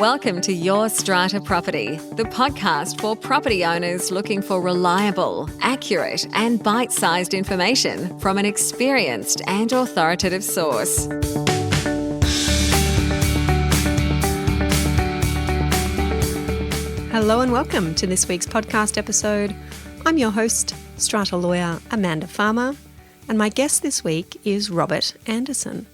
Welcome to Your Strata Property, the podcast for property owners looking for reliable, accurate, and bite-sized information from an experienced and authoritative source. Hello and welcome to this week's podcast episode. I'm your host, Strata lawyer Amanda Farmer, and my guest this week is Robert Anderson.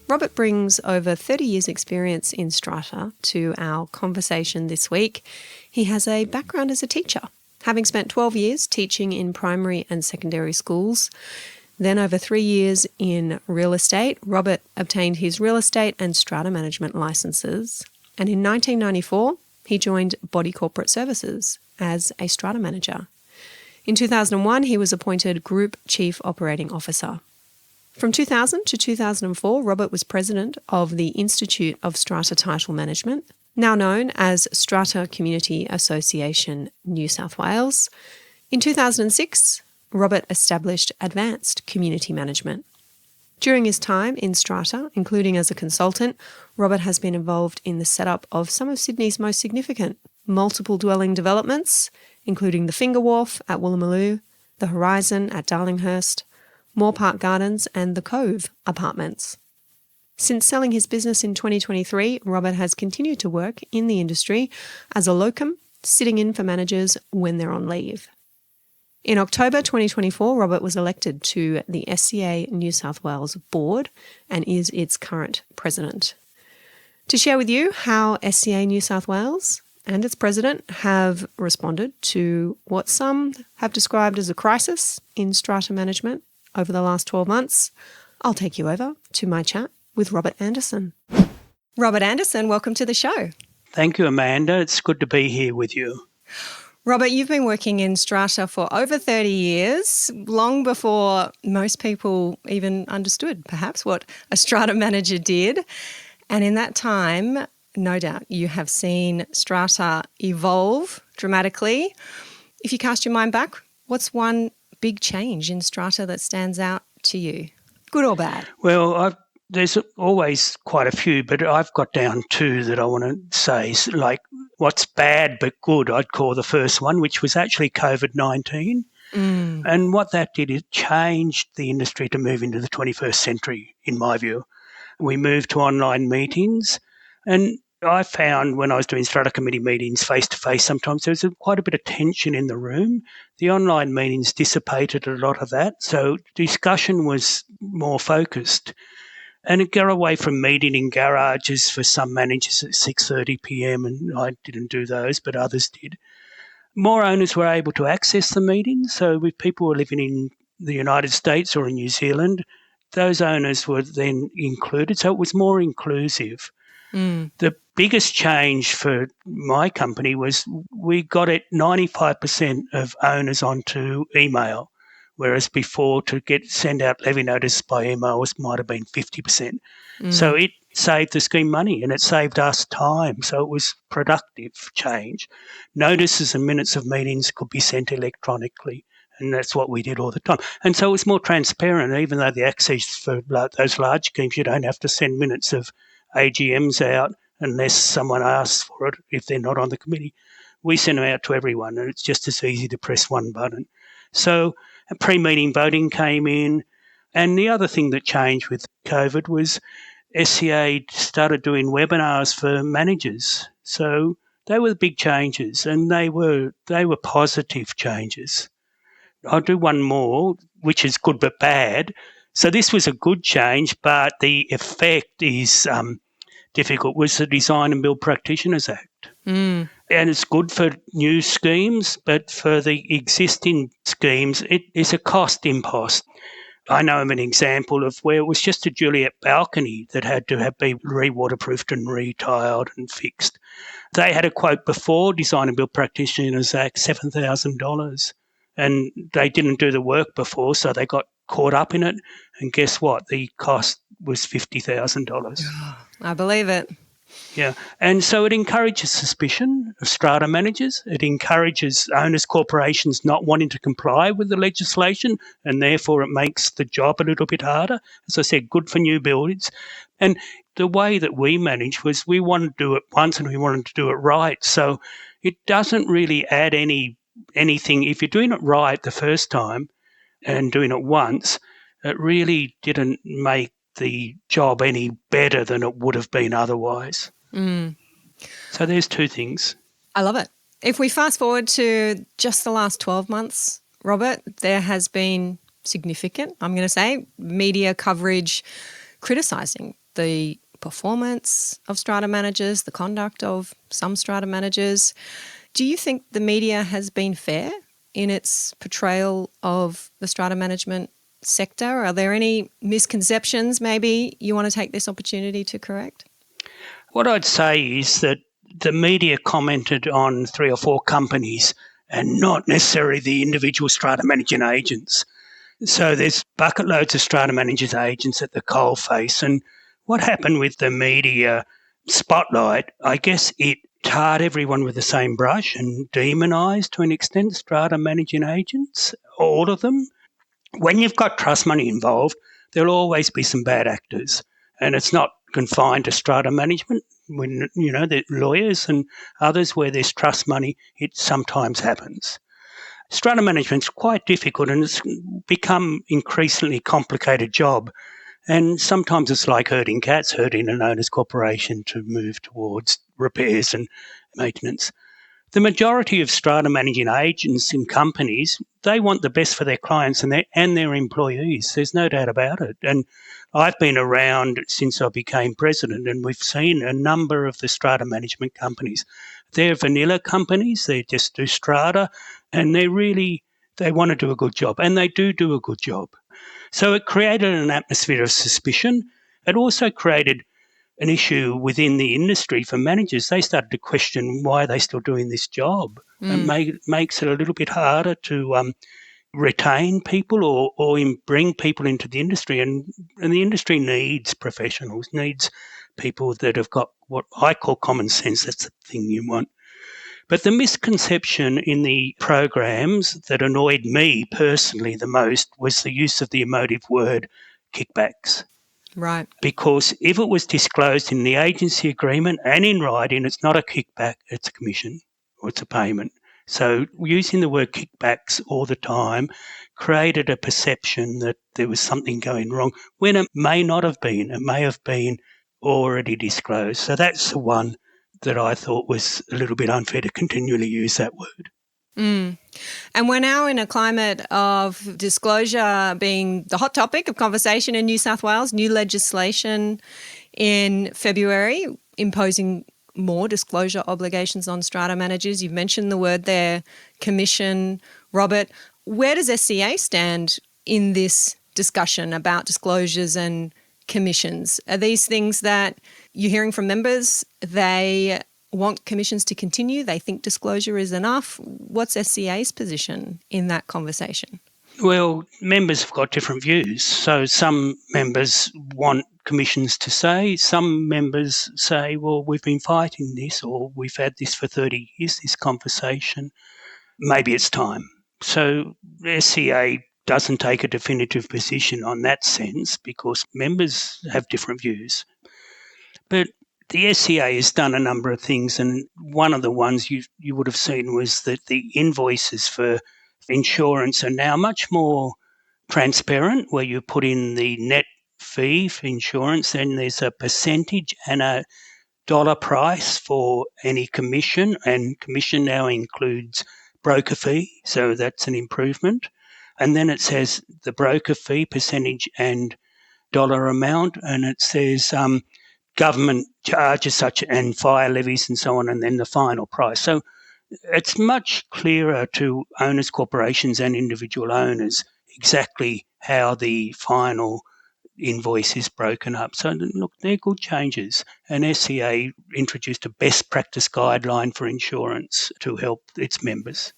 Robert brings over 30 years' experience in Strata to our conversation this week. He has a background as a teacher, having spent 12 years teaching in primary and secondary schools. Then over 3 years in real estate, Robert obtained his real estate and strata management licenses. And in 1994, he joined Body Corporate Services as a strata manager. In 2001, he was appointed Group Chief Operating Officer. From 2000 to 2004, Robert was president of the Institute of Strata Title Management, now known as Strata Community Association New South Wales. In 2006, Robert established Advanced Community Management. During his time in Strata, including as a consultant, Robert has been involved in the setup of some of Sydney's most significant multiple dwelling developments, including the Finger Wharf at Woolloomooloo, the Horizon at Darlinghurst, Moore Park Gardens and the Cove apartments. Since selling his business in 2023, Robert has continued to work in the industry as a locum, sitting in for managers when they're on leave. In October 2024, Robert was elected to the SCA New South Wales board and is its current president. To share with you how SCA New South Wales and its president have responded to what some have described as a crisis in strata management over the last 12 months, I'll take you over to my chat with Robert Anderson. Robert Anderson, welcome to the show. Thank you, Amanda. It's good to be here with you. Robert, you've been working in Strata for over 30 years, long before most people even understood perhaps what a strata manager did. And in that time, no doubt, you have seen Strata evolve dramatically. If you cast your mind back, what's one big change in Strata that stands out to you, good or bad? Well, there's always quite a few, but I've got down two that I want to say. Like, what's bad but good, I'd call the first one, which was actually COVID-19. And what that did, it changed the industry to move into the 21st century, in my view. We moved to online meetings, and I found when I was doing strata committee meetings face-to-face, sometimes there was quite a bit of tension in the room. The online meetings dissipated a lot of that, so discussion was more focused. And it got away from meeting in garages for some managers at 6:30 p.m, and I didn't do those, but others did. More owners were able to access the meetings, so if people were living in the United States or in New Zealand, those owners were then included, so it was more inclusive. The biggest change for my company was we got it 95% of owners onto email, whereas before to send out levy notice by email might have been 50%. So it saved the scheme money and it saved us time. So it was productive change. Notices and minutes of meetings could be sent electronically, and that's what we did all the time. And so it was more transparent, even though the access for those large schemes, you don't have to send minutes of AGMs out unless someone asks for it if they're not on the committee. We send them out to everyone, and it's just as easy to press one button. So pre-meeting voting came in, and the other thing that changed with COVID was SCA started doing webinars for managers. So they were the big changes, and they were positive changes. I'll do one more, which is good but bad. So this was a good change, but the effect is difficult, was the Design and Build Practitioners Act. And it's good for new schemes, but for the existing schemes, it is a cost impost. I know of an example of where it was just a Juliet balcony that had to be re-waterproofed and re-tiled and fixed. They had a quote before Design and Build Practitioners Act, $7,000, and they didn't do the work before, so they got caught up in it, and guess what? The cost was $50,000. I believe it. Yeah, and so it encourages suspicion of strata managers. It encourages owners' corporations not wanting to comply with the legislation, and therefore it makes the job a little bit harder. As I said, good for new buildings. And the way that we managed was we wanted to do it once and we wanted to do it right. So it doesn't really add anything. If you're doing it right the first time and doing it once, it really didn't make the job any better than it would have been otherwise. So there's two things. I love it. If we fast forward to just the last 12 months, Robert, there has been significant, I'm going to say, media coverage criticising the performance of strata managers, the conduct of some strata managers. Do you think the media has been fair in its portrayal of the strata management sector? Are there any misconceptions maybe you want to take this opportunity to correct? What I'd say is that the media commented on 3 or 4 companies and not necessarily the individual strata managing agents. So there's bucket loads of strata managers agents at the coalface. And what happened with the media spotlight, I guess it tarred everyone with the same brush and demonised to an extent strata managing agents, all of them. When you've got trust money involved, there'll always be some bad actors. And it's not confined to strata management. When, the lawyers and others where there's trust money, it sometimes happens. Strata management's quite difficult and it's become increasingly complicated job. And sometimes it's like herding cats, herding an owner's corporation to move towards repairs and maintenance. The majority of strata managing agents in companies, they want the best for their clients and their employees. There's no doubt about it. And I've been around since I became president and we've seen a number of the strata management companies. They're vanilla companies. They just do strata and they want to do a good job and they do a good job. So it created an atmosphere of suspicion. It also created an issue within the industry for managers. They started to question why they're still doing this job. It makes it a little bit harder to retain people or bring people into the industry. And the industry needs professionals, needs people that have got what I call common sense. That's the thing you want. But the misconception in the programs that annoyed me personally the most was the use of the emotive word kickbacks. Right. Because if it was disclosed in the agency agreement and in writing, it's not a kickback, it's a commission or it's a payment. So using the word kickbacks all the time created a perception that there was something going wrong when it may not have been. It may have been already disclosed. So that's the one that I thought was a little bit unfair to continually use that word. And we're now in a climate of disclosure being the hot topic of conversation in New South Wales, new legislation in February imposing more disclosure obligations on strata managers. You've mentioned the word there, commission. Robert, where does SCA stand in this discussion about disclosures and commissions? Are these things that you're hearing from members? They want commissions to continue? They think disclosure is enough? What's SCA's position in that conversation? Well, members have got different views. So some members want commissions to stay. Some members say, well, we've been fighting this or we've had this for 30 years, this conversation. Maybe it's time. So SCA doesn't take a definitive position on that sense because members have different views. But the SCA has done a number of things, and one of the ones you would have seen was that the invoices for insurance are now much more transparent, where you put in the net fee for insurance, then there's a percentage and a dollar price for any commission, and commission now includes broker fee, so that's an improvement. And then it says the broker fee percentage and dollar amount, and it says government charges such and fire levies and so on, and then the final price. So it's much clearer to owners, corporations and individual owners exactly how the final invoice is broken up. So look, they're good changes. And SCA introduced a best practice guideline for insurance to help its members.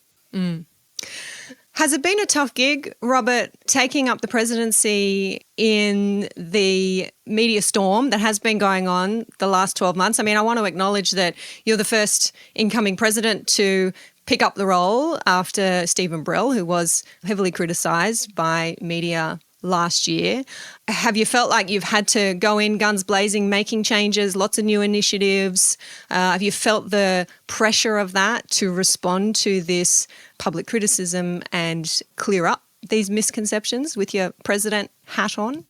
Has it been a tough gig, Robert, taking up the presidency in the media storm that has been going on the last 12 months? I mean, I want to acknowledge that you're the first incoming president to pick up the role after Stephen Brell, who was heavily criticised by media last year. Have you felt like you've had to go in guns blazing, making changes, lots of new initiatives? Have you felt the pressure of that to respond to this public criticism and clear up these misconceptions with your president hat on?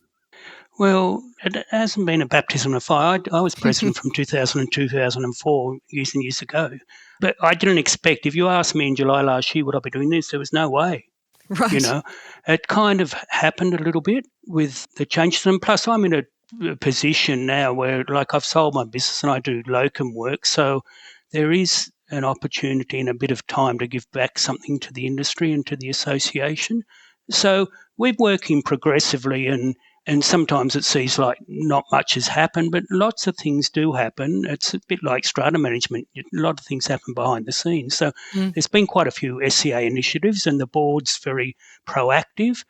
Well, it hasn't been a baptism of fire. I was president from 2000 and 2004, years and years ago. But I didn't expect, if you asked me in July last year, would I be doing this? There was no way. Right. It kind of happened a little bit with the changes. And plus, I'm in a position now where, like, I've sold my business and I do locum work. So there is an opportunity and a bit of time to give back something to the industry and to the association. So we're working progressively, and sometimes it seems like not much has happened, but lots of things do happen. It's a bit like strata management. A lot of things happen behind the scenes. So there's been quite a few SCA initiatives, and the board's very proactive.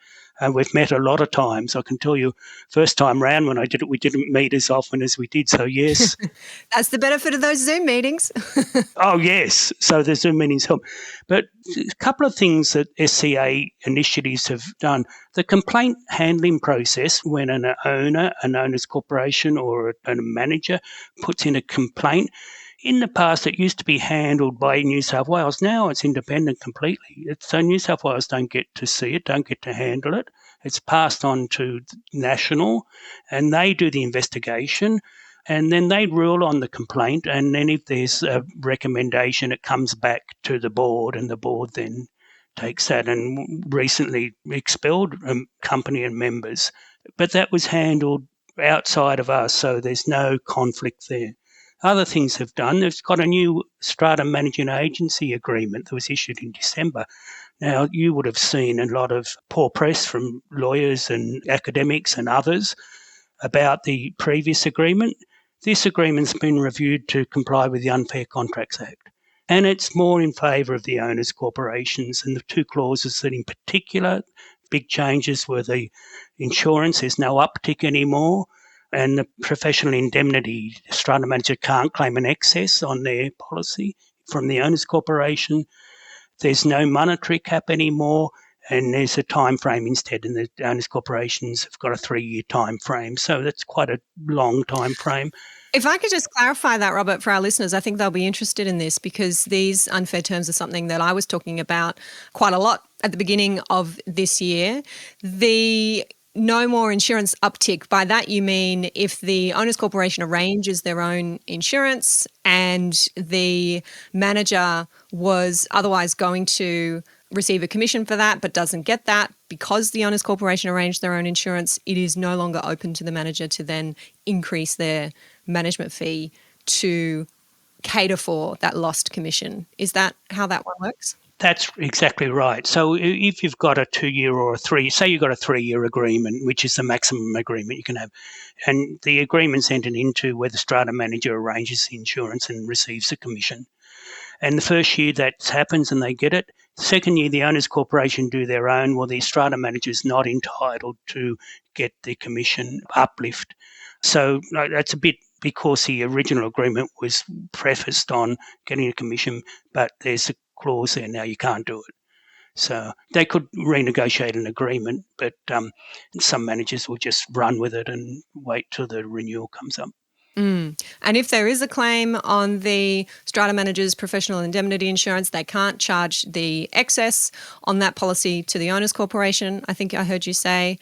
We've met a lot of times. I can tell you, first time round when I did it, we didn't meet as often as we did. So, yes. That's the benefit of those Zoom meetings. Oh, yes. So the Zoom meetings help. But a couple of things that SCA initiatives have done. The complaint handling process, when an owner, an owner's corporation or a manager puts in a complaint, in the past it used to be handled by New South Wales. Now it's independent completely. So New South Wales don't get to see it, don't get to handle it. It's passed on to national, and they do the investigation. And then they rule on the complaint, and then if there's a recommendation, it comes back to the board, and the board then takes that and recently expelled a company and members. But that was handled outside of us, so there's no conflict there. Other things have done, they've got a new Strata Managing Agency agreement that was issued in December. Now, you would have seen a lot of poor press from lawyers and academics and others about the previous agreement. This agreement's been reviewed to comply with the Unfair Contracts Act, and it's more in favour of the owners' corporations. And the two clauses that in particular, big changes were the insurance, there's no uptick anymore, and the professional indemnity, the strata manager can't claim an excess on their policy from the owners' corporation. There's no monetary cap anymore, and there's a time frame instead, and the owners' corporations have got a 3-year time frame. So that's quite a long time frame. If I could just clarify that, Robert, for our listeners, I think they'll be interested in this because these unfair terms are something that I was talking about quite a lot at the beginning of this year. The no more insurance uptick, by that you mean if the owners corporation arranges their own insurance and the manager was otherwise going to receive a commission for that but doesn't get that because the owners corporation arranged their own insurance, it is no longer open to the manager to then increase their management fee to cater for that lost commission. Is that how that one works? That's exactly right. So if you've got a 2-year or a 3, say you've got a 3-year agreement, which is the maximum agreement you can have, and the agreement's entered into where the strata manager arranges the insurance and receives the commission. And the first year that happens and they get it. The second year, the owners corporation do their own. Well, the strata manager is not entitled to get the commission uplift. So that's a bit because the original agreement was prefaced on getting a commission, but there's a clause there now you can't do it. So they could renegotiate an agreement, but some managers will just run with it and wait till the renewal comes up. And if there is a claim on the strata manager's professional indemnity insurance, they can't charge the excess on that policy to the owners corporation, I think I heard you say,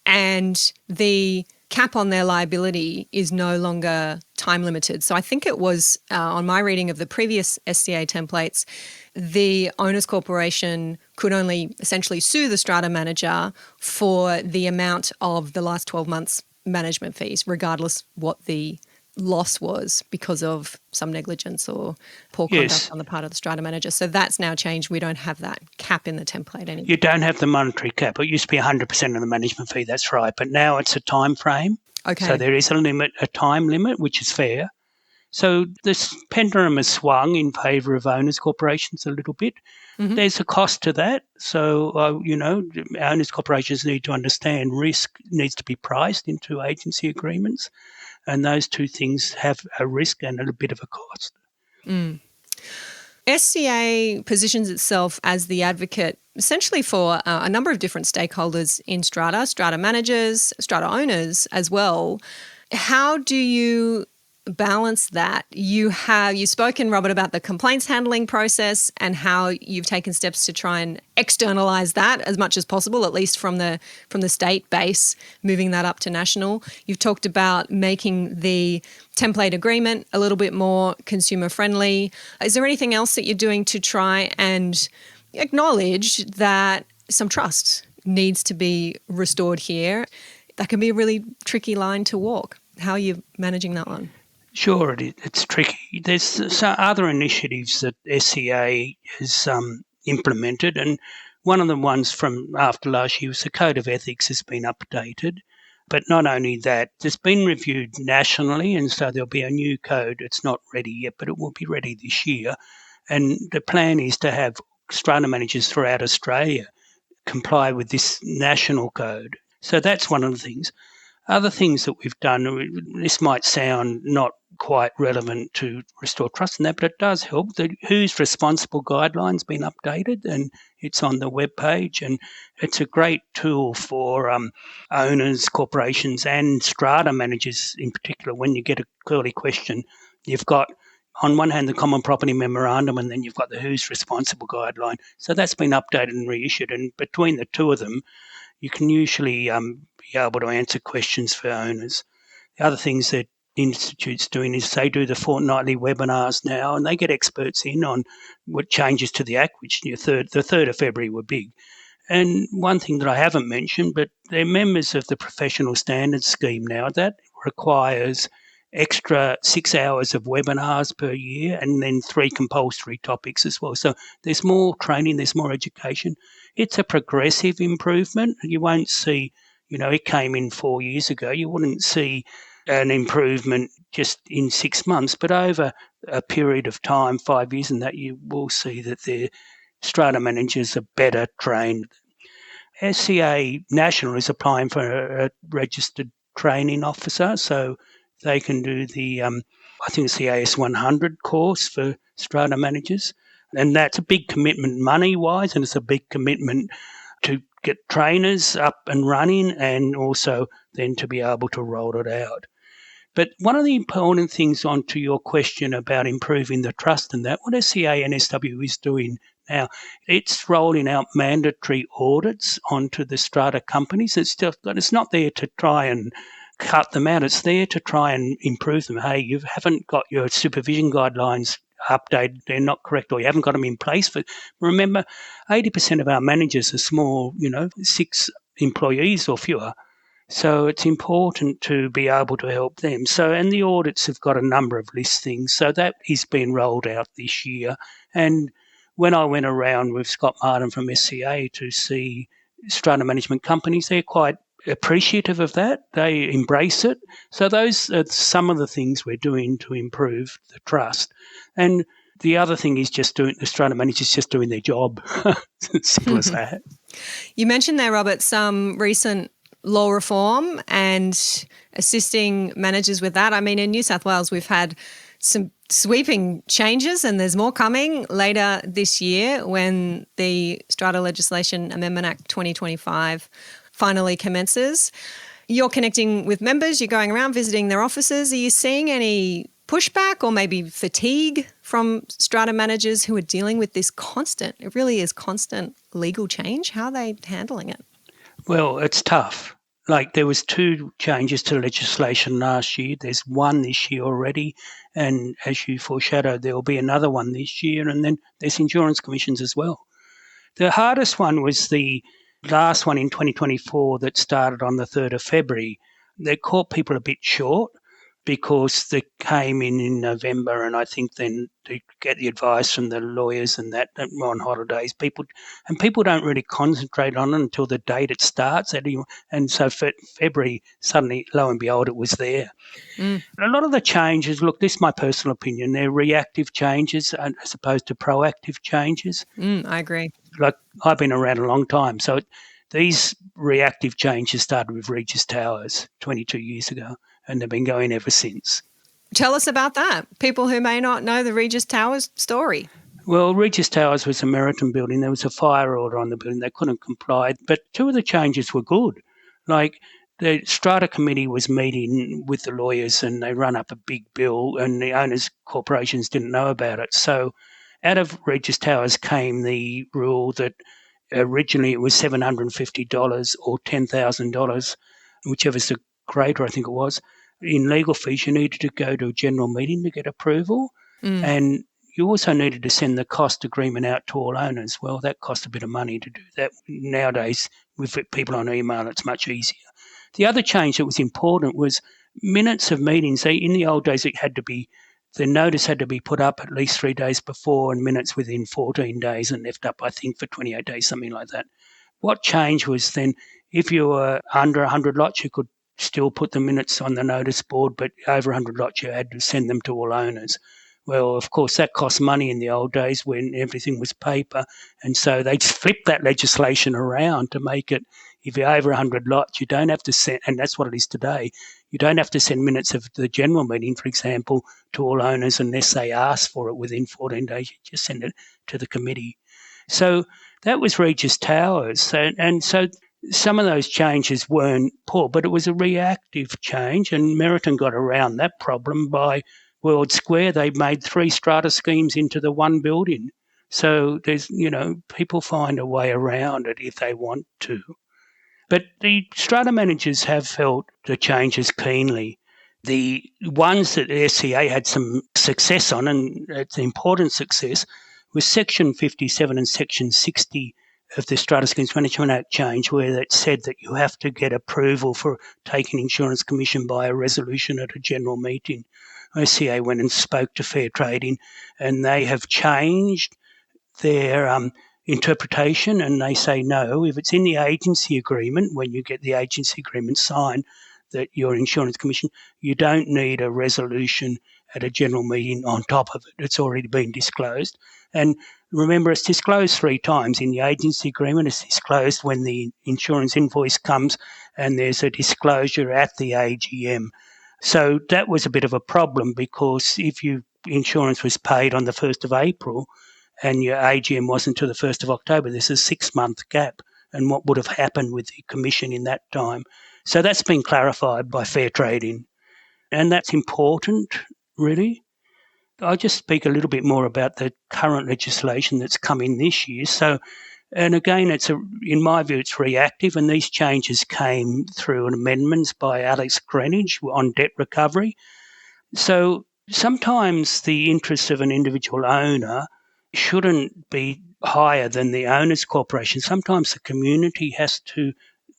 and the cap on their liability is no longer time limited. So I think it was on my reading of the previous SCA templates, the owners corporation could only essentially sue the strata manager for the amount of the last 12 months management fees, regardless what the loss was because of some negligence or poor conduct on the part of the strata manager. So that's now changed. We don't have that cap in the template anymore. You don't have the monetary cap. It used to be 100% of the management fee, that's right. But now it's a time frame. Okay. So there is a limit, a time limit, which is fair. So this pendulum has swung in favour of owners corporations a little bit. Mm-hmm. There's a cost to that. So, owners corporations need to understand risk needs to be priced into agency agreements. And those two things have a risk and a bit of a cost. SCA positions itself as the advocate essentially for a number of different stakeholders in Strata, Strata managers, Strata owners as well. How do you balance that? You've spoken, Robert, about the complaints handling process and how you've taken steps to try and externalise that as much as possible, at least from the state base, moving that up to national. You've talked about making the template agreement a little bit more consumer friendly. Is there anything else that you're doing to try and acknowledge that some trust needs to be restored here? That can be a really tricky line to walk. How are you managing that one? Sure, it's tricky. There's some other initiatives that SCA has implemented, and one of the ones from after last year was the Code of Ethics has been updated. But not only that, it's been reviewed nationally, and so there'll be a new code. It's not ready yet, but it will be ready this year. And the plan is to have strata managers throughout Australia comply with this national code. So that's one of the things. Other things that we've done, this might sound not quite relevant to restore trust in that, but it does help. The Who's Responsible guidelines been updated and it's on the webpage, and it's a great tool for owners, corporations and strata managers in particular. When you get a query question, you've got on one hand the Common Property Memorandum and then you've got the Who's Responsible guideline. So that's been updated and reissued, and between the two of them you can usually be able to answer questions for owners. The other things that Institute's doing is they do the fortnightly webinars now, and they get experts in on what changes to the Act, which the 3rd of February were big. And one thing that I haven't mentioned, but they're members of the Professional Standards Scheme now. That requires extra 6 hours of webinars per year and then 3 compulsory topics as well. So there's more training, there's more education. It's a progressive improvement. You won't see, it came in 4 years ago. You wouldn't see an improvement just in 6 months, but over a period of time, 5 years, and that you will see that their strata managers are better trained. SCA National is applying for a registered training officer, so they can do the, I think it's the AS100 course for strata managers. And that's a big commitment money-wise, and it's a big commitment to get trainers up and running and also then to be able to roll it out. But one of the important things onto your question about improving the trust and that, what SCA and SW is doing now, it's rolling out mandatory audits onto the strata companies. It's not there to try and cut them out. It's there to try and improve them. Hey, you haven't got your supervision guidelines updated, they're not correct, or you haven't got them in place. But remember, 80% of our managers are small, 6 employees or fewer. So it's important to be able to help them. So, and the audits have got a number of listings. So that is being rolled out this year. And when I went around with Scott Martin from SCA to see strata management companies, they're quite appreciative of that. They embrace it. So those are some of the things we're doing to improve the trust. And the other thing is the strata managers just doing their job. Simple as that. You mentioned there, Robert, some recent law reform and assisting managers with that. I mean, in New South Wales, we've had some sweeping changes and there's more coming later this year when the Strata Legislation Amendment Act 2025 finally commences. You're connecting with members, you're going around visiting their offices. Are you seeing any pushback or maybe fatigue from strata managers who are dealing with this it really is constant legal change? How are they handling it? Well, it's tough. Like there was 2 changes to legislation last year. There's 1 this year already. And as you foreshadowed, there will be another one this year. And then there's insurance commissions as well. The hardest one was the last one in 2024 that started on the 3rd of February. They caught people a bit short because they came in November, and I think then to get the advice from the lawyers and that were on holidays, people don't really concentrate on it until the date it starts. And so for February, suddenly, lo and behold, it was there. A lot of the changes, look, this is my personal opinion, they're reactive changes as opposed to proactive changes. I agree. Like I've been around a long time, so these reactive changes started with Regis Towers 22 years ago, and they've been going ever since. Tell us about that. People who may not know the Regis Towers story. Well, Regis Towers was a Meriton building. There was a fire order on the building. They couldn't comply. But two of the changes were good. Like the Strata committee was meeting with the lawyers and they run up a big bill and the owners' corporations didn't know about it. So out of Regis Towers came the rule that originally it was $750 or $10,000, whichever's the greater, I think it was. In legal fees, you needed to go to a general meeting to get approval. And you also needed to send the cost agreement out to all owners. Well, that cost a bit of money to do that. Nowadays, with people on email, it's much easier. The other change that was important was minutes of meetings. In the old days, the notice had to be put up at least 3 days before and minutes within 14 days and left up, I think, for 28 days, something like that. What changed was then if you were under 100 lots, you could still put the minutes on the notice board, but over 100 lots, you had to send them to all owners. Well, of course, that cost money in the old days when everything was paper. And so they flipped that legislation around to make it, if you're over 100 lots, you don't have to send, and that's what it is today, you don't have to send minutes of the general meeting, for example, to all owners unless they ask for it within 14 days. You just send it to the committee. So that was Regis Towers. And so some of those changes weren't poor, but it was a reactive change, and Meriton got around that problem by World Square. They made 3 strata schemes into the one building. So there's, people find a way around it if they want to. But the strata managers have felt the changes keenly. The ones that the SCA had some success on, and it's an important success, was Section 57 and Section 60 of the Strata Schemes Management Act change, where it said that you have to get approval for taking insurance commission by a resolution at a general meeting. OCA went and spoke to Fair Trading, and they have changed their interpretation, and they say no, if it's in the agency agreement, when you get the agency agreement signed, that your insurance commission, you don't need a resolution at a general meeting on top of it. It's already been disclosed. And remember, it's disclosed 3 times. In the agency agreement, it's disclosed when the insurance invoice comes, and there's a disclosure at the AGM. So that was a bit of a problem, because if your insurance was paid on the 1st of April and your AGM wasn't until the 1st of October, there's a 6-month gap. And what would have happened with the commission in that time? So that's been clarified by Fair Trading. And that's important, really. I'll just speak a little bit more about the current legislation that's come in this year. So, and again, in my view, it's reactive, and these changes came through amendments by Alex Greenwich on debt recovery. So sometimes the interests of an individual owner shouldn't be higher than the owner's corporation. Sometimes the community has to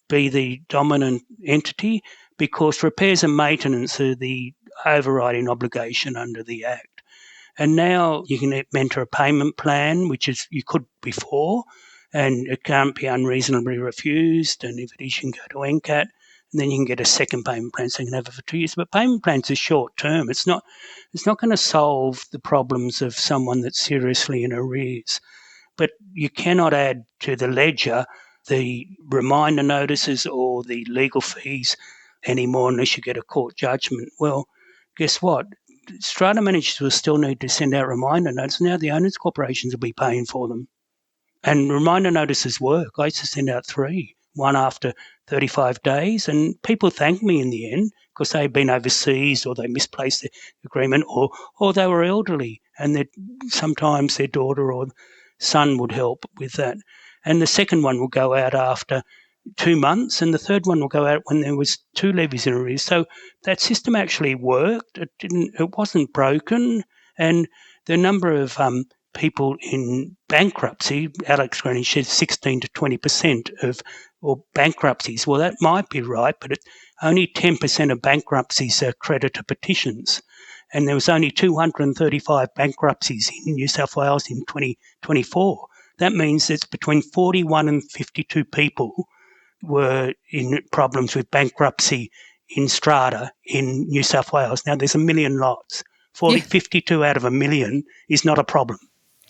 be the dominant entity, because repairs and maintenance are the overriding obligation under the Act. And now you can enter a payment plan, which is you could before, and it can't be unreasonably refused. And if it is, you can go to NCAT, and then you can get a second payment plan, so you can have it for 2 years. But payment plans are short term. It's not going to solve the problems of someone that's seriously in arrears. But you cannot add to the ledger the reminder notices or the legal fees anymore unless you get a court judgment. Well, guess what? Strata managers will still need to send out reminder notices. Now the owners' corporations will be paying for them. And reminder notices work. I used to send out 3, one after 35 days, and people thanked me in the end because they'd been overseas or they misplaced the agreement, or they were elderly, and sometimes their daughter or son would help with that. And the second one will go out after 2 months, and the third one will go out when there was 2 levies in arrears. So that system actually worked. It wasn't broken, and the number of people in bankruptcy, Alex Greenwich said 16 to 20% or bankruptcies. Well, that might be right, but only 10% of bankruptcies are creditor petitions. And there was only 235 bankruptcies in New South Wales in 2024. That means it's between 41 and 52 people were in problems with bankruptcy in Strata in New South Wales. Now, there's 1 million lots. 52 out of 1 million is not a problem.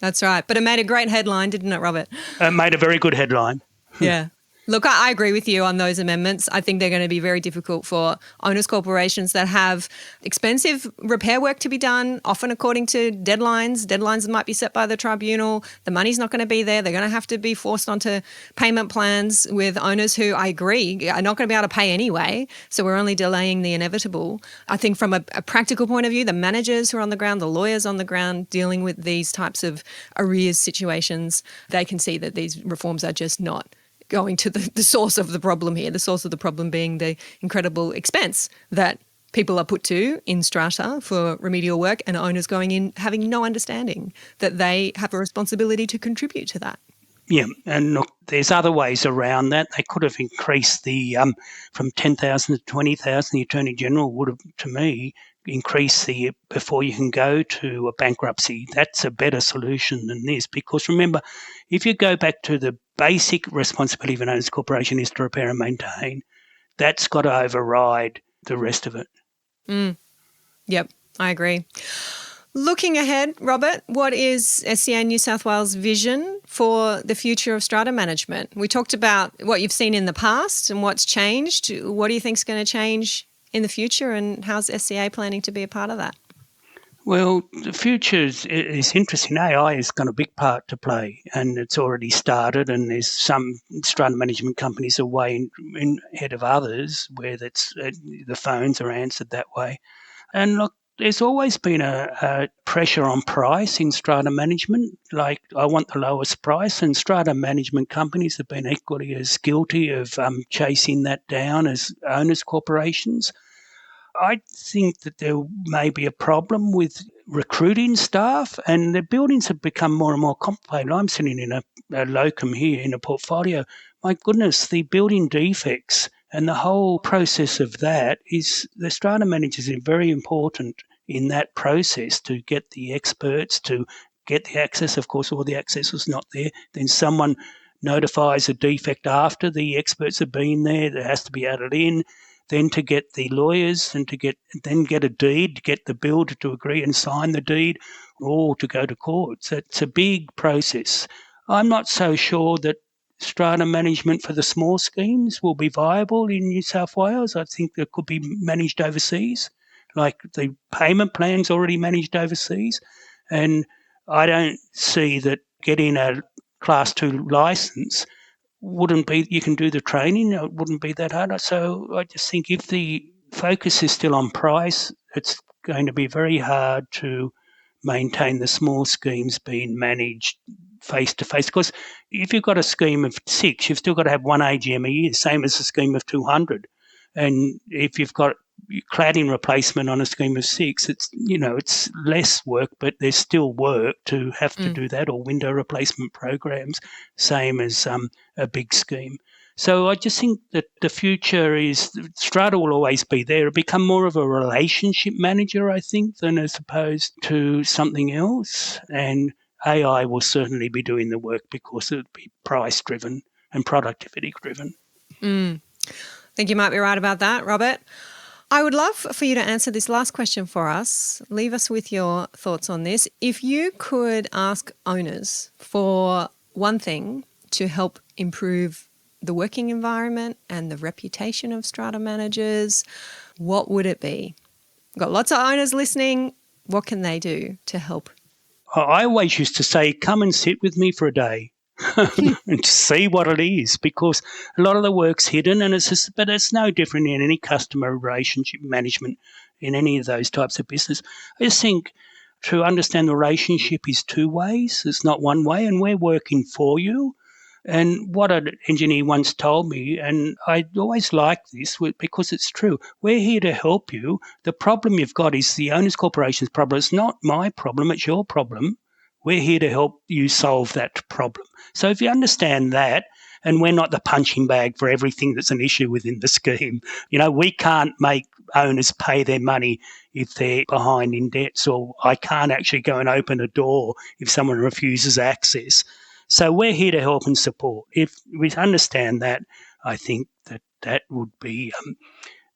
That's right. But it made a great headline, didn't it, Robert? It made a very good headline. Yeah. Look, I agree with you on those amendments. I think they're going to be very difficult for owners corporations that have expensive repair work to be done, often according to deadlines that might be set by the tribunal. The money's not going to be there. They're going to have to be forced onto payment plans with owners who, I agree, are not going to be able to pay anyway. So we're only delaying the inevitable. I think from a practical point of view, the managers who are on the ground, the lawyers on the ground dealing with these types of arrears situations, they can see that these reforms are just not going to the source of the problem here, the source of the problem being the incredible expense that people are put to in strata for remedial work, and owners going in having no understanding that they have a responsibility to contribute to that. Yeah, and look, there's other ways around that. They could have increased the from 10,000 to 20,000. The Attorney General would have, to me, increased the before you can go to a bankruptcy. That's a better solution than this, because remember, if you go back to the basic responsibility of an owners corporation is to repair and maintain, that's got to override the rest of it. Yep, I agree. Looking ahead, Robert, what is SCA New South Wales' vision for the future of strata management? We talked about what you've seen in the past and what's changed. What do you think is going to change in the future, and how's SCA planning to be a part of that? Well, the future is interesting. AI has got a big part to play, and it's already started, and there's some strata management companies are way in ahead of others where that's the phones are answered that way. And look, there's always been a pressure on price in strata management, like I want the lowest price, and strata management companies have been equally as guilty of chasing that down as owners corporations. I think that there may be a problem with recruiting staff, and the buildings have become more and more complicated. I'm sitting in a locum here in a portfolio. My goodness, the building defects and the whole process of that is the strata managers are very important in that process to get the experts, to get the access. Of course, all the access was not there. Then someone notifies a defect after the experts have been there that has to be added in. Then to get the lawyers and to get a deed, to get the builder to agree and sign the deed, or to go to court. So it's a big process. I'm not so sure that strata management for the small schemes will be viable in New South Wales. I think it could be managed overseas, like the payment plan's already managed overseas. And I don't see that getting a Class 2 licence wouldn't be, you can do the training, it wouldn't be that hard. So I just think if the focus is still on price, it's going to be very hard to maintain the small schemes being managed face to face. Because if you've got a scheme of 6, you've still got to have one AGM a year, same as a scheme of 200. And if you've got cladding replacement on a scheme of 6, it's less work, but there's still work to have to do that, or window replacement programs, same as a big scheme. So I just think that the future is Strata will always be there. It'll become more of a relationship manager, I think, than as opposed to something else. And AI will certainly be doing the work because it'll be price driven and productivity driven. I think you might be right about that, Robert. I would love for you to answer this last question for us. Leave us with your thoughts on this. If you could ask owners for one thing to help improve the working environment and the reputation of strata managers, what would it be? We've got lots of owners listening. What can they do to help? I always used to say, come and sit with me for a day. And to see what it is, because a lot of the work's hidden, and but it's no different in any customer relationship management in any of those types of business. I just think to understand the relationship is two ways. It's not one way, and we're working for you. And what an engineer once told me, and I always like this because it's true, we're here to help you. The problem you've got is the owners corporation's problem. It's not my problem, it's your problem. We're here to help you solve that problem. So if you understand that, and we're not the punching bag for everything that's an issue within the scheme. We can't make owners pay their money if they're behind in debts, or I can't actually go and open a door if someone refuses access. So we're here to help and support. If we understand that, I think that would be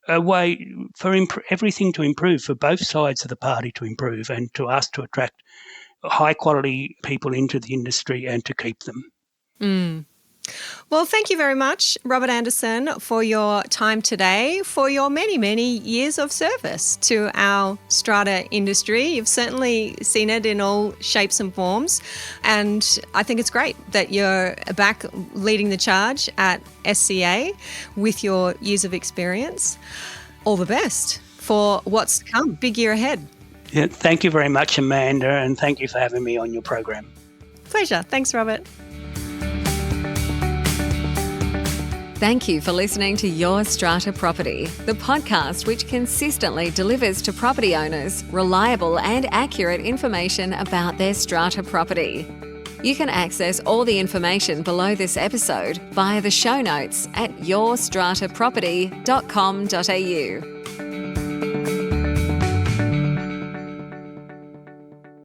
a way for everything to improve, for both sides of the party to improve, and to us to attract high-quality people into the industry and to keep them. Well, thank you very much, Robert Anderson, for your time today, for your many, many years of service to our strata industry. You've certainly seen it in all shapes and forms. And I think it's great that you're back leading the charge at SCA with your years of experience. All the best for what's to come. Big year ahead. Yeah, thank you very much, Amanda, and thank you for having me on your program. Pleasure. Thanks, Robert. Thank you for listening to Your Strata Property, the podcast which consistently delivers to property owners reliable and accurate information about their strata property. You can access all the information below this episode via the show notes at yourstrataproperty.com.au.